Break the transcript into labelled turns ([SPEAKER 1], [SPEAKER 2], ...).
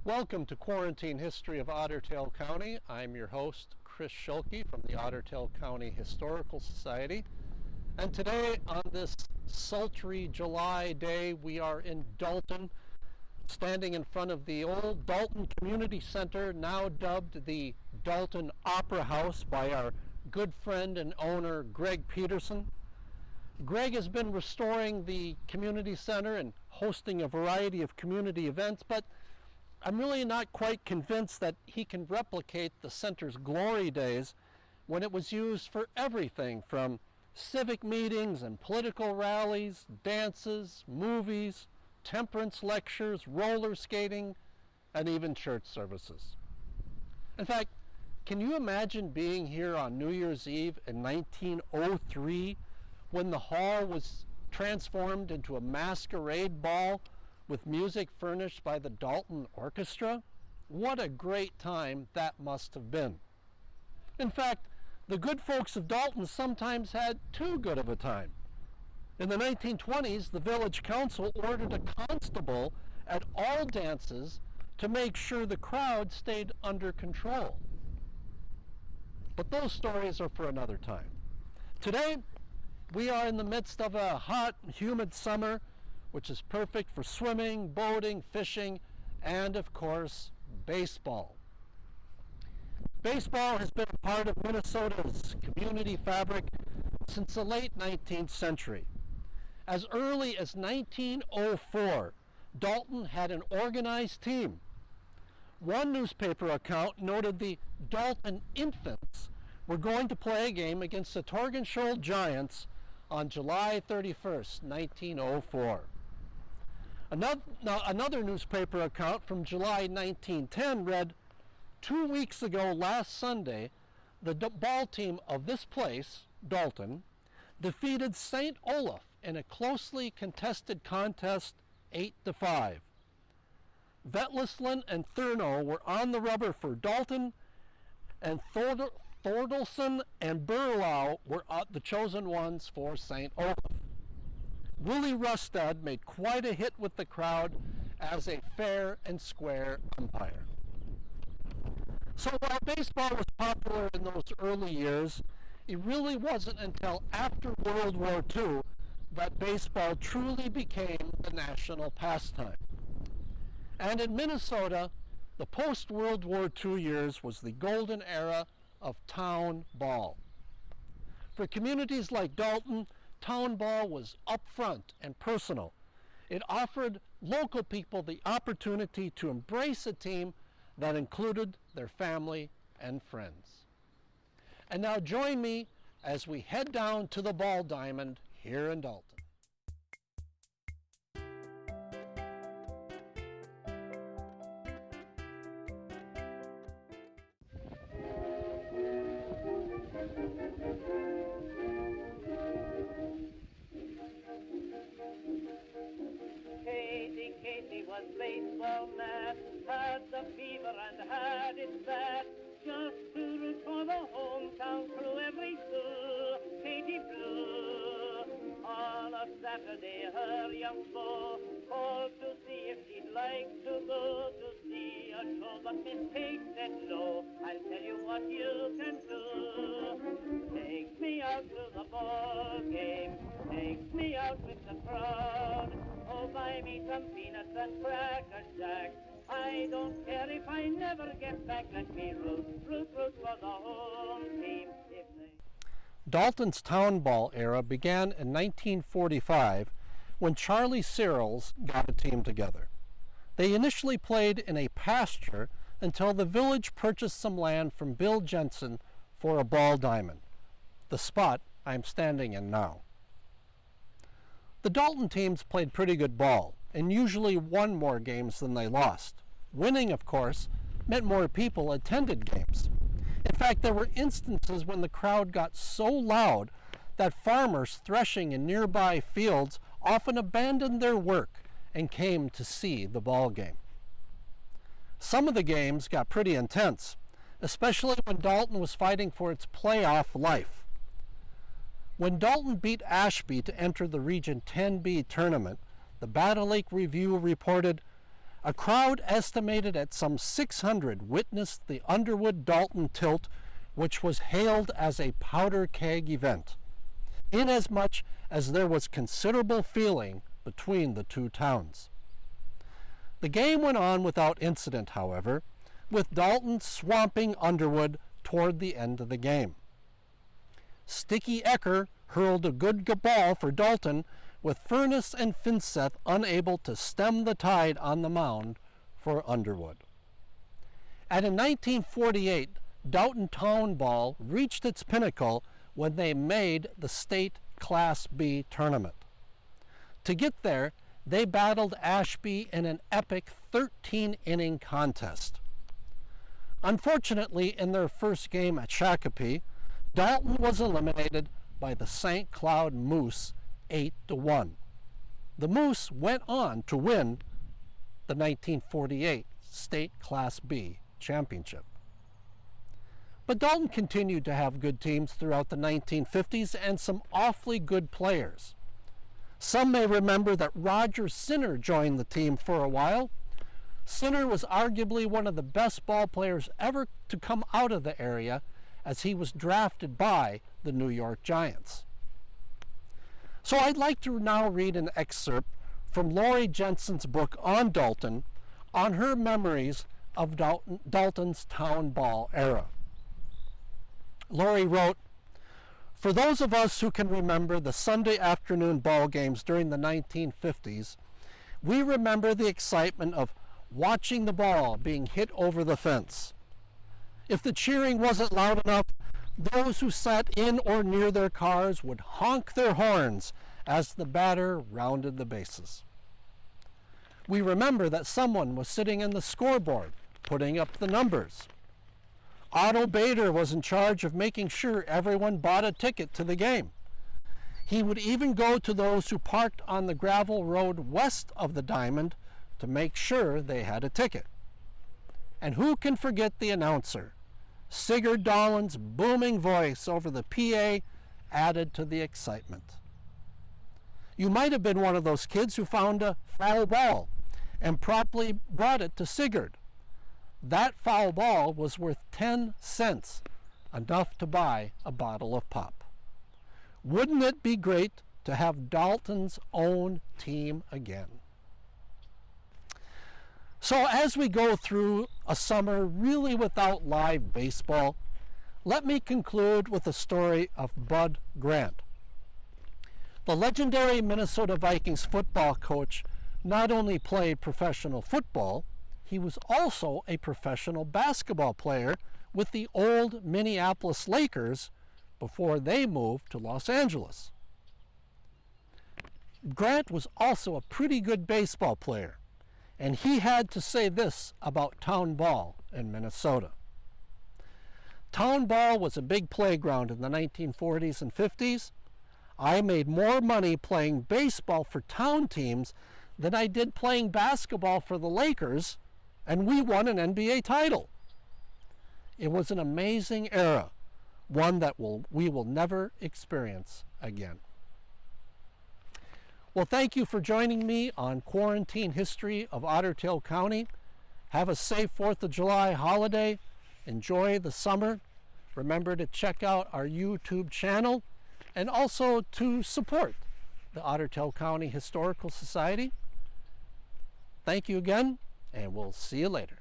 [SPEAKER 1] Welcome to Quarantine History of Otter Tail County. I'm your host, Chris Schuelke from the Otter Tail County Historical Society. And today, on this sultry July day, we are in Dalton, standing in front of the old Dalton Community Center, now dubbed the Dalton Opera House by our good friend and owner, Greg Peterson. Greg has been restoring the community center and hosting a variety of community events, but I'm really not quite convinced that he can replicate the center's glory days when it was used for everything from civic meetings and political rallies, dances, movies, temperance lectures, roller skating, and even church services. In fact, can you imagine being here on New Year's Eve in 1903 when the hall was transformed into a masquerade ball with music furnished by the Dalton Orchestra? What a great time that must have been. In fact, the good folks of Dalton sometimes had too good of a time. In the 1920s, the village council ordered a constable at all dances to make sure the crowd stayed under control. But those stories are for another time. Today, we are in the midst of a hot, humid summer, which is perfect for swimming, boating, fishing, and of course, baseball. Baseball has been a part of Minnesota's community fabric since the late 19th century. As early as 1904, Dalton had an organized team. One newspaper account noted the Dalton Infants were going to play a game against the Torgenshoel Giants on July 31st, 1904. Another newspaper account from July 1910 read, 2 weeks ago last Sunday, the ball team of this place, Dalton, defeated St. Olaf in a closely contested contest 8-5. Vetlisland and Thurno were on the rubber for Dalton, and Thordelson and Burlau were the chosen ones for St. Olaf. Willie Rustad made quite a hit with the crowd as a fair and square umpire. So while baseball was popular in those early years, it really wasn't until after World War II that baseball truly became the national pastime. And in Minnesota, the post-World War II years was the golden era of town ball. For communities like Dalton, town ball was upfront and personal. It offered local people the opportunity to embrace a team that included their family and friends. And now join me as we head down to the ball diamond here in Dalton.
[SPEAKER 2] Katie was baseball mad, had the fever and had it bad. Just to root for the hometown crew, every school Katie flew. On a Saturday, her young beau called to see if she'd like to go to see a show, but Miss Kate said no. I'll tell you what you can do. Take me out to the ball game, take me out with the crowd. Oh, buy me some peanuts and Cracker Jack. I don't care if I never get back. Let me root for the home team.
[SPEAKER 1] Dalton's town ball era began in 1945 when Charlie Searles got a team together. They initially played in a pasture until the village purchased some land from Bill Jensen for a ball diamond, the spot I'm standing in now. The Dalton teams played pretty good ball and usually won more games than they lost. Winning, of course, meant more people attended games. In fact, there were instances when the crowd got so loud that farmers threshing in nearby fields often abandoned their work and came to see the ball game. Some of the games got pretty intense, especially when Dalton was fighting for its playoff life. When Dalton beat Ashby to enter the Region 10B tournament, the Battle Lake Review reported, a crowd estimated at some 600 witnessed the Underwood-Dalton tilt, which was hailed as a powder keg event, inasmuch as there was considerable feeling between the two towns. The game went on without incident, however, with Dalton swamping Underwood toward the end of the game. Sticky Ecker hurled a good ball for Dalton, with Furness and Finseth unable to stem the tide on the mound for Underwood. And in 1948, Dalton Town Ball reached its pinnacle when they made the state Class B tournament. To get there, they battled Ashby in an epic 13-inning contest. Unfortunately, in their first game at Shakopee, Dalton was eliminated by the St. Cloud Moose 8-1. The Moose went on to win the 1948 State Class B championship. But Dalton continued to have good teams throughout the 1950s and some awfully good players. Some may remember that Roger Sinner joined the team for a while. Sinner was arguably one of the best ball players ever to come out of the area, as he was drafted by the New York Giants. So I'd like to now read an excerpt from Lori Jensen's book on Dalton, on her memories of Dalton's town ball era. Lori wrote, "For those of us who can remember the Sunday afternoon ball games during the 1950s, we remember the excitement of watching the ball being hit over the fence. If the cheering wasn't loud enough, those who sat in or near their cars would honk their horns as the batter rounded the bases. We remember that someone was sitting in the scoreboard, putting up the numbers. Otto Bader was in charge of making sure everyone bought a ticket to the game. He would even go to those who parked on the gravel road west of the diamond to make sure they had a ticket. And who can forget the announcer? Sigurd Dahlen's booming voice over the PA added to the excitement. You might have been one of those kids who found a foul ball and promptly brought it to Sigurd. That foul ball was worth 10 cents, enough to buy a bottle of pop. Wouldn't it be great to have Dalton's own team again?" So as we go through a summer really without live baseball, let me conclude with the story of Bud Grant. The legendary Minnesota Vikings football coach not only played professional football, he was also a professional basketball player with the old Minneapolis Lakers before they moved to Los Angeles. Grant was also a pretty good baseball player, and he had to say this about town ball in Minnesota. Town ball was a big playground in the 1940s and 50s. I made more money playing baseball for town teams than I did playing basketball for the Lakers, and we won an NBA title. It was an amazing era, one that we will never experience again. Well, thank you for joining me on Quarantine History of Otter Tail County. Have a safe 4th of July holiday. Enjoy the summer. Remember to check out our YouTube channel and also to support the Otter Tail County Historical Society. Thank you again, and we'll see you later.